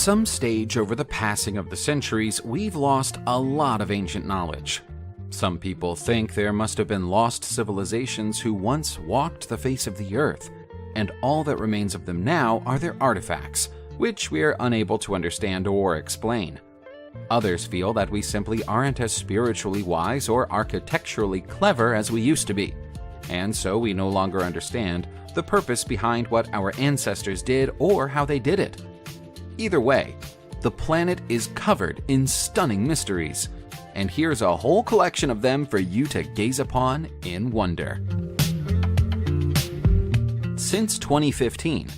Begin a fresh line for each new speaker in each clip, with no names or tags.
some stage over the passing of the centuries, we've lost a lot of ancient knowledge. Some people think there must have been lost civilizations who once walked the face of the earth, and all that remains of them now are their artifacts, which we are unable to understand or explain. Others feel that we simply aren't as spiritually wise or architecturally clever as we used to be, and so we no longer understand the purpose behind what our ancestors did or how they did it. Either way, the planet is covered in stunning mysteries, and here's a whole collection of them for you to gaze upon in wonder. Since 2015,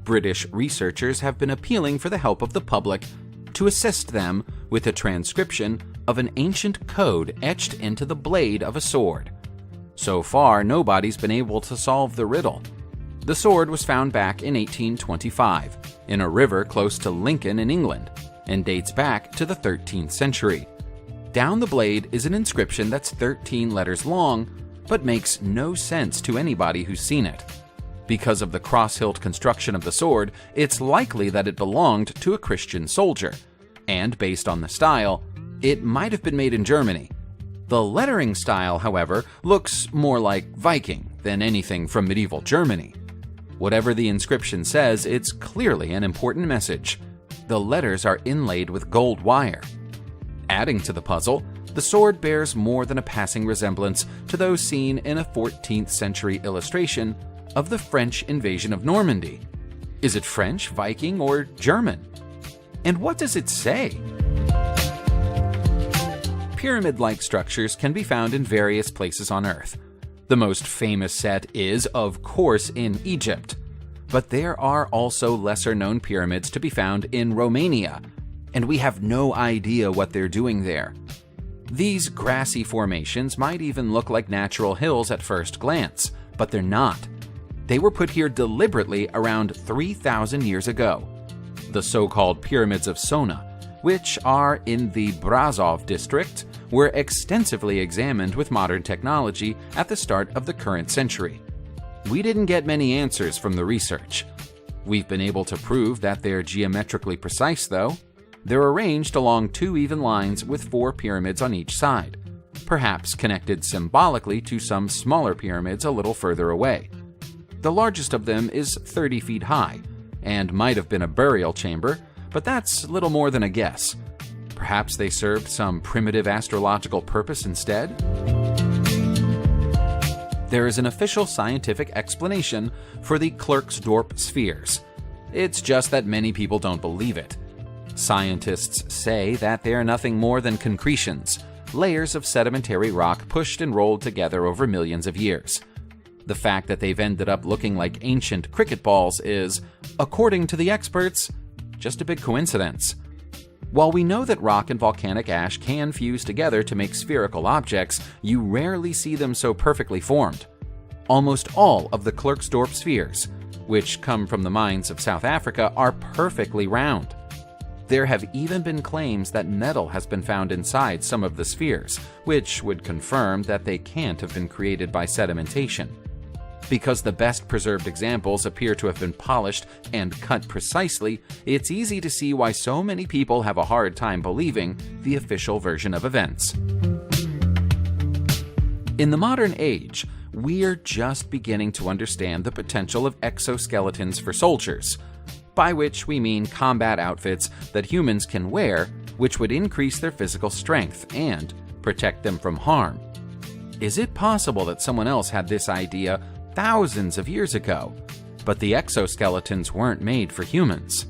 British researchers have been appealing for the help of the public to assist them with a transcription of an ancient code etched into the blade of a sword. So far, nobody's been able to solve the riddle. The sword was found back in 1825 in a river close to Lincoln in England and dates back to the 13th century. Down the blade is an inscription that's 13 letters long, but makes no sense to anybody who's seen it. Because of the cross-hilt construction of the sword, it's likely that it belonged to a Christian soldier, and based on the style, it might have been made in Germany. The lettering style, however, looks more like Viking than anything from medieval Germany. Whatever the inscription says, it's clearly an important message. The letters are inlaid with gold wire. Adding to the puzzle, the sword bears more than a passing resemblance to those seen in a 14th century illustration of the French invasion of Normandy. Is it French, Viking, or German? And what does it say? Pyramid-like structures can be found in various places on Earth. The most famous set is, of course, in Egypt. But there are also lesser-known pyramids to be found in Romania, and we have no idea what they're doing there. These grassy formations might even look like natural hills at first glance, but they're not. They were put here deliberately around 3,000 years ago. The so-called pyramids of Sona, which are in the Brasov district, were extensively examined with modern technology at the start of the current century. We didn't get many answers from the research. We've been able to prove that they're geometrically precise, though. They're arranged along 2 even lines with 4 pyramids on each side, perhaps connected symbolically to some smaller pyramids a little further away. The largest of them is 30 feet high, and might have been a burial chamber, but that's little more than a guess. Perhaps they served some primitive astrological purpose instead? There is an official scientific explanation for the Clerks Dorp spheres. It's just that many people don't believe it. Scientists say that they are nothing more than concretions, layers of sedimentary rock pushed and rolled together over millions of years. The fact that they've ended up looking like ancient cricket balls is, according to the experts, just a big coincidence. While we know that rock and volcanic ash can fuse together to make spherical objects, you rarely see them so perfectly formed. Almost all of the Clerks Dorp spheres, which come from the mines of South Africa, are perfectly round. There have even been claims that metal has been found inside some of the spheres, which would confirm that they can't have been created by sedimentation. Because the best preserved examples appear to have been polished and cut precisely, it's easy to see why so many people have a hard time believing the official version of events. In the modern age, we're just beginning to understand the potential of exoskeletons for soldiers, by which we mean combat outfits that humans can wear, which would increase their physical strength and protect them from harm. Is it possible that someone else had this idea thousands of years ago, but the exoskeletons weren't made for humans?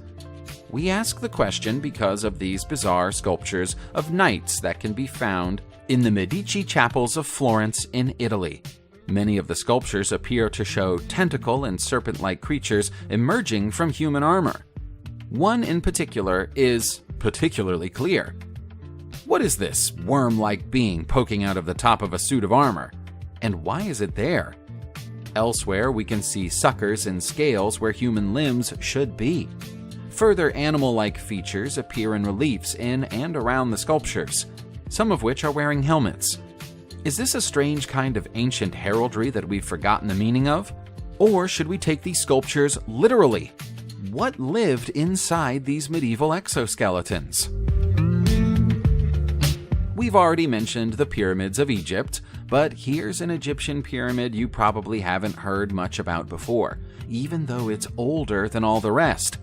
We ask the question because of these bizarre sculptures of knights that can be found in the Medici chapels of Florence in Italy. Many of the sculptures appear to show tentacle and serpent-like creatures emerging from human armor. One in particular is particularly clear. What is this worm-like being poking out of the top of a suit of armor? And why is it there? Elsewhere, we can see suckers and scales where human limbs should be. Further animal-like features appear in reliefs in and around the sculptures, some of which are wearing helmets. Is this a strange kind of ancient heraldry that we've forgotten the meaning of? Or should we take these sculptures literally? what lived inside these medieval exoskeletons? We've already mentioned the pyramids of Egypt, but here's an Egyptian pyramid you probably haven't heard much about before, even though it's older than all the rest.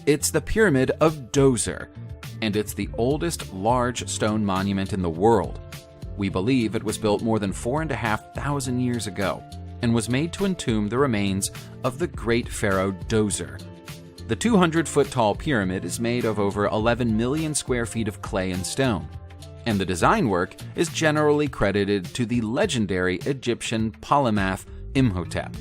It's the Pyramid of Djoser, and it's the oldest large stone monument in the world. We believe it was built more than 4,500 years ago and was made to entomb the remains of the great pharaoh Djoser. The 200-foot-tall pyramid is made of over 11 million square feet of clay and stone, and the design work is generally credited to the legendary Egyptian polymath Imhotep.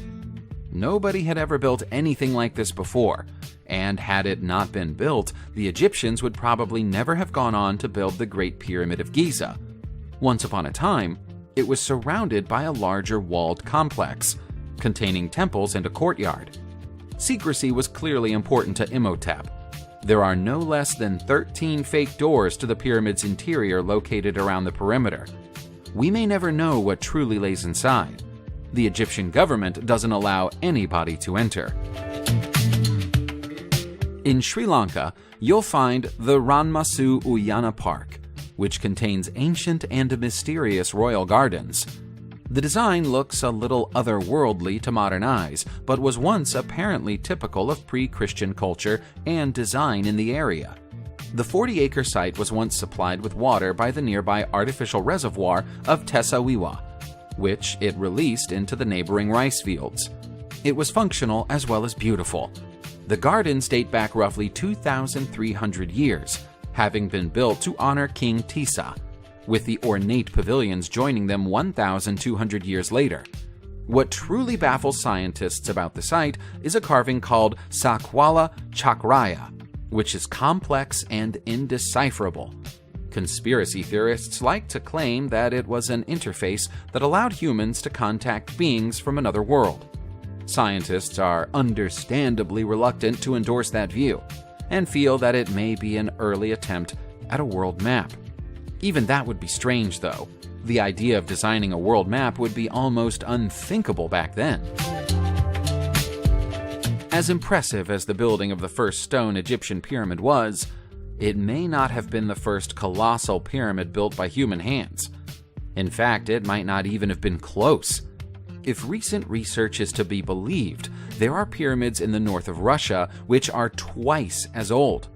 Nobody had ever built anything like this before, and had it not been built, the Egyptians would probably never have gone on to build the Great Pyramid of Giza. Once upon a time, it was surrounded by a larger walled complex, containing temples and a courtyard. Secrecy was clearly important to Imhotep. There are no less than 13 fake doors to the pyramid's interior located around the perimeter. We may never know what truly lays inside. The Egyptian government doesn't allow anybody to enter. In Sri Lanka, you'll find the Ranmasu Uyana Park, which contains ancient and mysterious royal gardens. The design looks a little otherworldly to modern eyes, but was once apparently typical of pre-Christian culture and design in the area. The 40-acre site was once supplied with water by the nearby artificial reservoir of Tessawiwa, which it released into the neighboring rice fields. It was functional as well as beautiful. The gardens date back roughly 2,300 years, having been built to honor King Tisa, with the ornate pavilions joining them 1,200 years later. What truly baffles scientists about the site is a carving called Sakwala Chakraya, which is complex and indecipherable. Conspiracy theorists like to claim that it was an interface that allowed humans to contact beings from another world. Scientists are understandably reluctant to endorse that view, and feel that it may be an early attempt at a world map. Even that would be strange, though. The idea of designing a world map would be almost unthinkable back then. As impressive as the building of the first stone Egyptian pyramid was, it may not have been the first colossal pyramid built by human hands. In fact, it might not even have been close. If recent research is to be believed, there are pyramids in the north of Russia which are twice as old.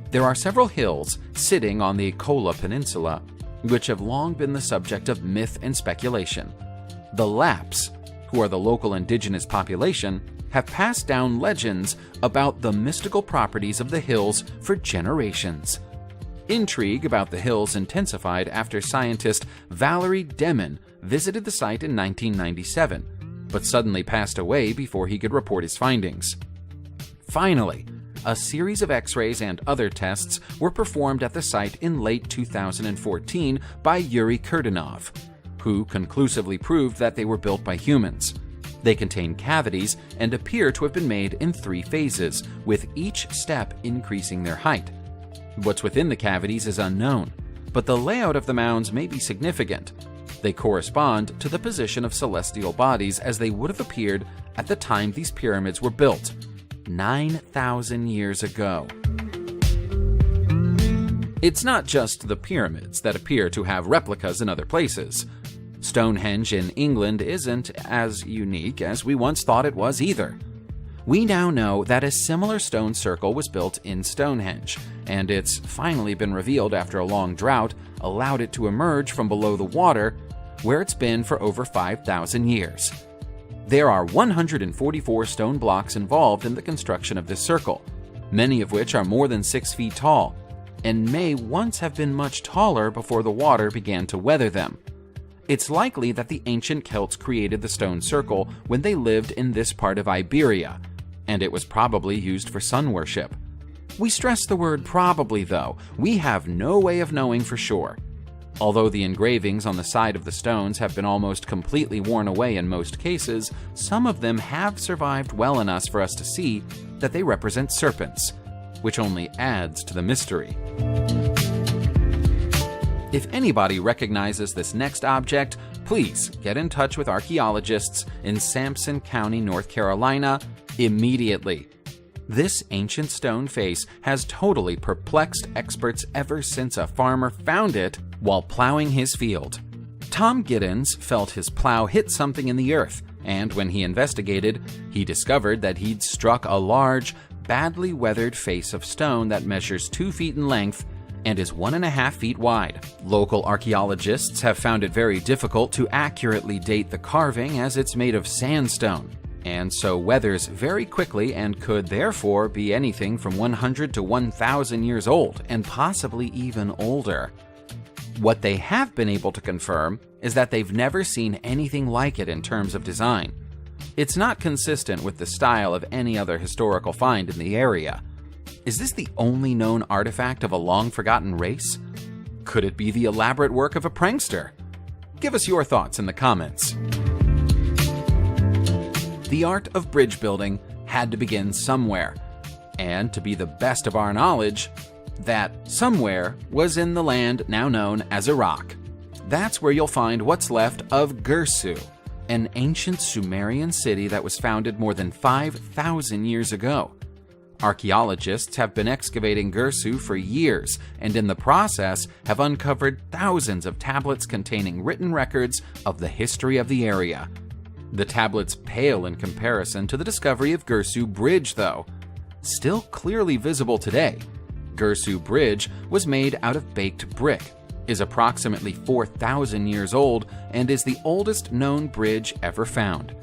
There are several hills sitting on the Kola Peninsula, which have long been the subject of myth and speculation. The Lapps, who are the local indigenous population, have passed down legends about the mystical properties of the hills for generations. Intrigue about the hills intensified after scientist Valery Demin visited the site in 1997, but suddenly passed away before he could report his findings. Finally, a series of X-rays and other tests were performed at the site in late 2014 by Yuri Kurdanov, who conclusively proved that they were built by humans. They contain cavities and appear to have been made in 3 phases, with each step increasing their height. What's within the cavities is unknown, but the layout of the mounds may be significant. They correspond to the position of celestial bodies as they would have appeared at the time these pyramids were built, 9,000 years ago. It's not just the pyramids that appear to have replicas in other places. Stonehenge in England isn't as unique as we once thought it was either. We now know that a similar stone circle was built in Stonehenge, and it's finally been revealed after a long drought allowed it to emerge from below the water, where it's been for over 5,000 years. There are 144 stone blocks involved in the construction of this circle, many of which are more than 6 feet tall, and may once have been much taller before the water began to weather them. It's likely that the ancient Celts created the stone circle when they lived in this part of Iberia, and it was probably used for sun worship. We stress the word probably, though. We have no way of knowing for sure. Although the engravings on the side of the stones have been almost completely worn away in most cases, some of them have survived well enough for us to see that they represent serpents, which only adds to the mystery. If anybody recognizes this next object, please get in touch with archaeologists in Sampson County, North Carolina, immediately. This ancient stone face has totally perplexed experts ever since a farmer found it while plowing his field. Tom Giddens felt his plow hit something in the earth, and when he investigated, he discovered that he'd struck a large, badly weathered face of stone that measures 2 feet in length and is 1.5 feet wide. Local archaeologists have found it very difficult to accurately date the carving as it's made of sandstone, and so weathers very quickly and could therefore be anything from 100 to 1,000 years old, and possibly even older. What they have been able to confirm is that they've never seen anything like it in terms of design. It's not consistent with the style of any other historical find in the area. Is this the only known artifact of a long-forgotten race? Could it be the elaborate work of a prankster? Give us your thoughts in the comments. The art of bridge building had to begin somewhere, and to be the best of our knowledge, that somewhere was in the land now known as Iraq. That's where you'll find what's left of Girsu, an ancient Sumerian city that was founded more than 5,000 years ago. Archaeologists have been excavating Girsu for years, and in the process have uncovered thousands of tablets containing written records of the history of the area. The tablets pale in comparison to the discovery of Girsu Bridge, though. Still clearly visible today, Girsu Bridge was made out of baked brick, is approximately 4,000 years old, and is the oldest known bridge ever found.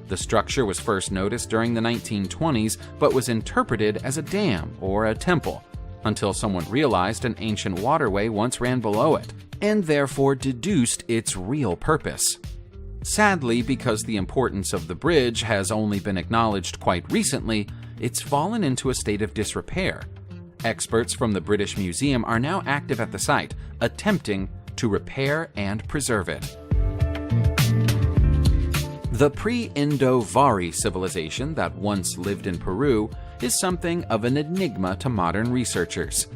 The structure was first noticed during the 1920s, but was interpreted as a dam or a temple, until someone realized an ancient waterway once ran below it, and therefore deduced its real purpose. Sadly, because the importance of the bridge has only been acknowledged quite recently, it's fallen into a state of disrepair. Experts from the British Museum are now active at the site, attempting to repair and preserve it. The pre-Indo-Vari civilization that once lived in Peru is something of an enigma to modern researchers.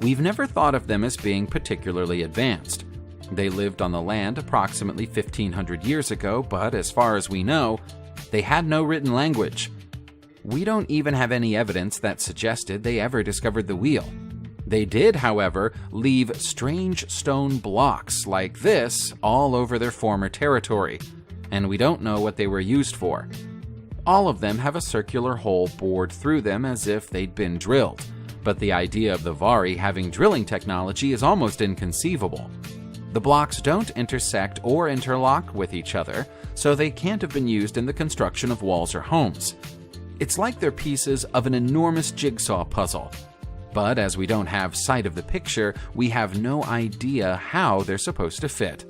We've never thought of them as being particularly advanced. They lived on the land approximately 1,500 years ago, but as far as we know, they had no written language. We don't even have any evidence that suggested they ever discovered the wheel. They did, however, leave strange stone blocks like this all over their former territory, and we don't know what they were used for. All of them have a circular hole bored through them as if they'd been drilled, but the idea of the Vari having drilling technology is almost inconceivable. The blocks don't intersect or interlock with each other, so they can't have been used in the construction of walls or homes. It's like they're pieces of an enormous jigsaw puzzle. But as we don't have sight of the picture, we have no idea how they're supposed to fit.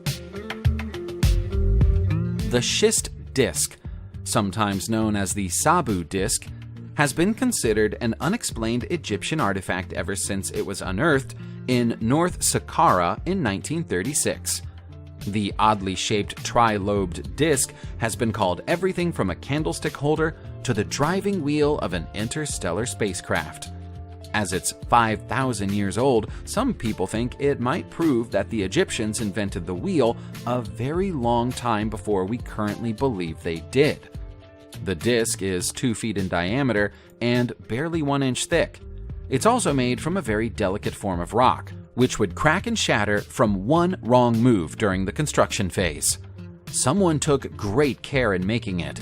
The Schist Disc, sometimes known as the Sabu Disc, has been considered an unexplained Egyptian artifact ever since it was unearthed in North Saqqara in 1936. The oddly shaped tri-lobed disc has been called everything from a candlestick holder to the driving wheel of an interstellar spacecraft. As it's 5,000 years old, some people think it might prove that the Egyptians invented the wheel a very long time before we currently believe they did. The disc is 2 feet in diameter and barely 1 inch thick. It's also made from a very delicate form of rock, which would crack and shatter from one wrong move during the construction phase. Someone took great care in making it.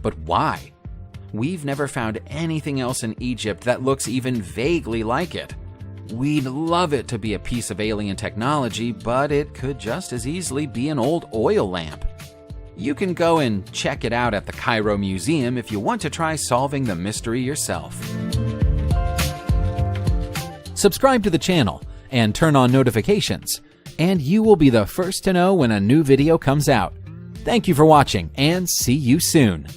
But why? We've never found anything else in Egypt that looks even vaguely like it. We'd love it to be a piece of alien technology, but it could just as easily be an old oil lamp. You can go and check it out at the Cairo Museum if you want to try solving the mystery yourself. Subscribe to the channel and turn on notifications, and you will be the first to know when a new video comes out. Thank you for watching, and see you soon.